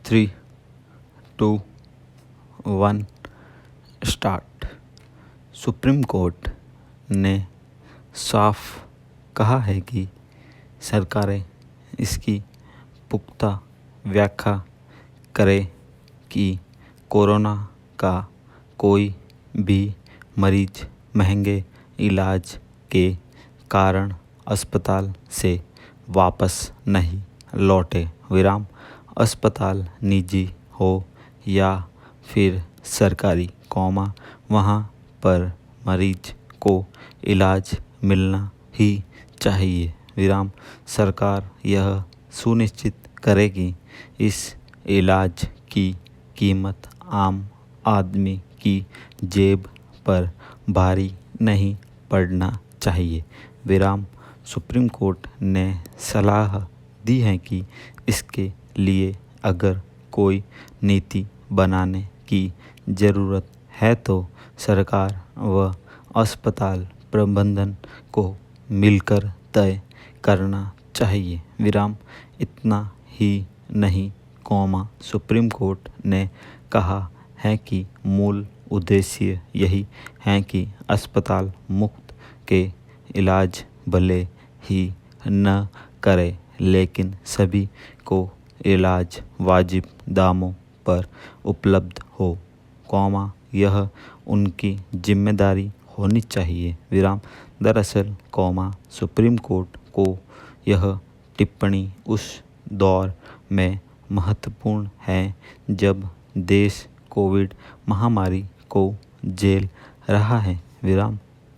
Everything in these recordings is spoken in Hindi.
3, 2, 1 स्टार्ट। सुप्रीम कोर्ट ने साफ कहा है कि सरकारें इसकी पुख्ता व्याख्या करें कि कोरोना का कोई भी मरीज महंगे इलाज के कारण अस्पताल से वापस नहीं लौटे। अस्पताल निजी हो या फिर सरकारी, वहाँ पर मरीज को इलाज मिलना ही चाहिए। सरकार यह सुनिश्चित करे कि इस इलाज की कीमत आम आदमी की जेब पर भारी नहीं पड़ना चाहिए। सुप्रीम कोर्ट ने सलाह दी है कि इसके लिए अगर कोई नीति बनाने की ज़रूरत है तो सरकार व अस्पताल प्रबंधन को मिलकर तय करना चाहिए। इतना ही नहीं, सुप्रीम कोर्ट ने कहा है कि मूल उद्देश्य यही है कि अस्पताल मुफ्त के इलाज भले ही न करे, लेकिन सभी को इलाज वाजिब दामों पर उपलब्ध हो, यह उनकी जिम्मेदारी होनी चाहिए। दरअसल, सुप्रीम कोर्ट को यह टिप्पणी उस दौर में महत्वपूर्ण है जब देश कोविड महामारी को झेल रहा है।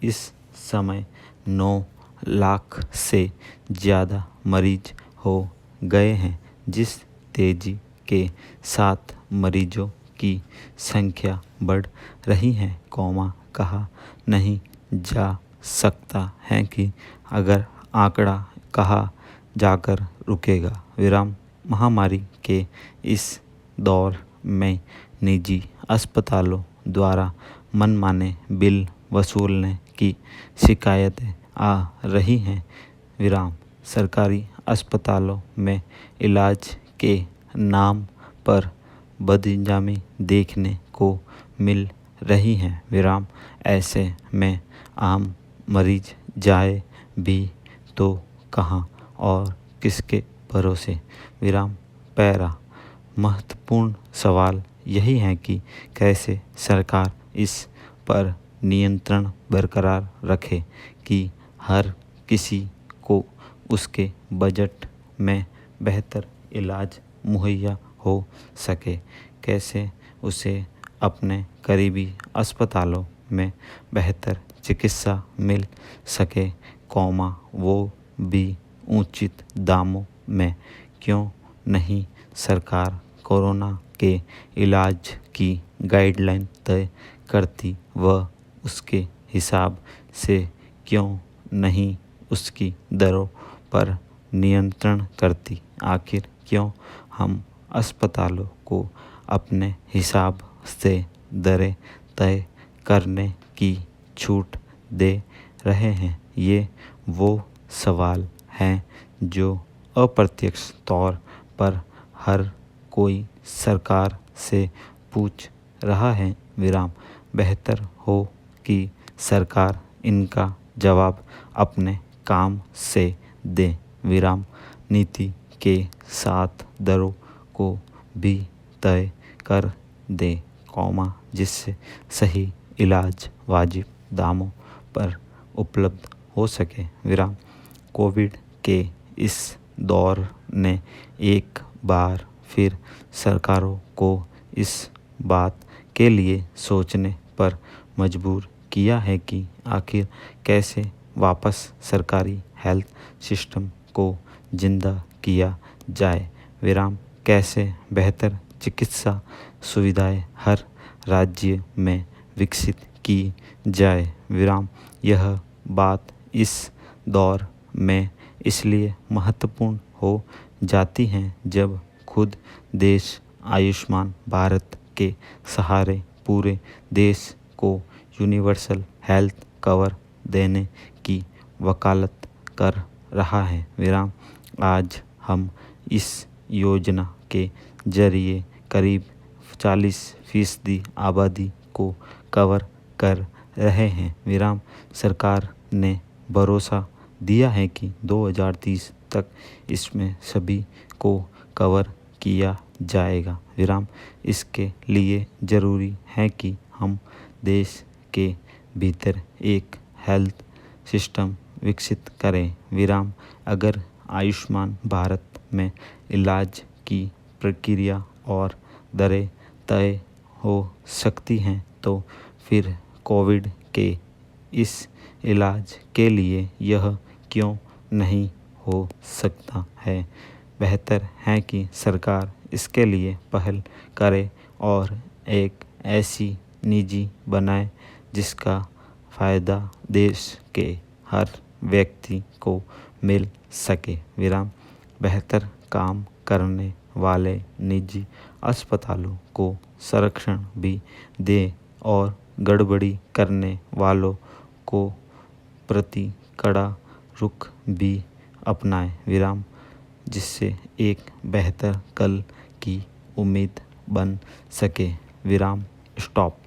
इस समय 9 लाख से ज़्यादा मरीज हो गए हैं। जिस तेज़ी के साथ मरीजों की संख्या बढ़ रही है, कहा नहीं जा सकता है कि अगर आंकड़ा कहाँ जाकर रुकेगा। महामारी के इस दौर में निजी अस्पतालों द्वारा मनमाने बिल वसूलने की शिकायतें आ रही हैं। सरकारी अस्पतालों में इलाज के नाम पर बदइंजामी देखने को मिल रही है। ऐसे में आम मरीज जाए भी तो कहाँ और किसके भरोसे। पैरा महत्वपूर्ण सवाल यही है कि कैसे सरकार इस पर नियंत्रण बरकरार रखे कि हर किसी को उसके बजट में बेहतर इलाज मुहैया हो सके। कैसे उसे अपने करीबी अस्पतालों में बेहतर चिकित्सा मिल सके, वो भी उचित दामों में। क्यों नहीं सरकार कोरोना के इलाज की गाइडलाइन तय करती व उसके हिसाब से क्यों नहीं उसकी दरों पर नियंत्रण करती। आखिर क्यों हम अस्पतालों को अपने हिसाब से दरें तय करने की छूट दे रहे हैं। ये वो सवाल हैं जो अप्रत्यक्ष तौर पर हर कोई सरकार से पूछ रहा है। बेहतर हो कि सरकार इनका जवाब अपने काम से दे। नीति के साथ दरों को भी तय कर दे, जिससे सही इलाज वाजिब दामों पर उपलब्ध हो सके। कोविड के इस दौर ने एक बार फिर सरकारों को इस बात के लिए सोचने पर मजबूर किया है कि आखिर कैसे वापस सरकारी हेल्थ सिस्टम को जिंदा किया जाए। कैसे बेहतर चिकित्सा सुविधाएं हर राज्य में विकसित की जाए। यह बात इस दौर में इसलिए महत्वपूर्ण हो जाती है जब खुद देश आयुष्मान भारत के सहारे पूरे देश को यूनिवर्सल हेल्थ कवर देने की वकालत कर रहा है। आज हम इस योजना के जरिए करीब 40% आबादी को कवर कर रहे हैं। विराम सरकार ने भरोसा दिया है कि 2030 तक इसमें सभी को कवर किया जाएगा। विराम इसके लिए ज़रूरी है कि हम देश के भीतर एक हेल्थ सिस्टम विकसित करें। विराम अगर आयुष्मान भारत में इलाज की प्रक्रिया और दरें तय हो सकती हैं तो फिर कोविड के इस इलाज के लिए यह क्यों नहीं हो सकता है। बेहतर है कि सरकार इसके लिए पहल करे और एक ऐसी नीति बनाए जिसका फ़ायदा देश के हर व्यक्ति को मिल सके। विराम बेहतर काम करने वाले निजी अस्पतालों को संरक्षण भी दे और गड़बड़ी करने वालों को प्रति कड़ा रुख भी अपनाए। विराम जिससे एक बेहतर कल की उम्मीद बन सके। विराम स्टॉप।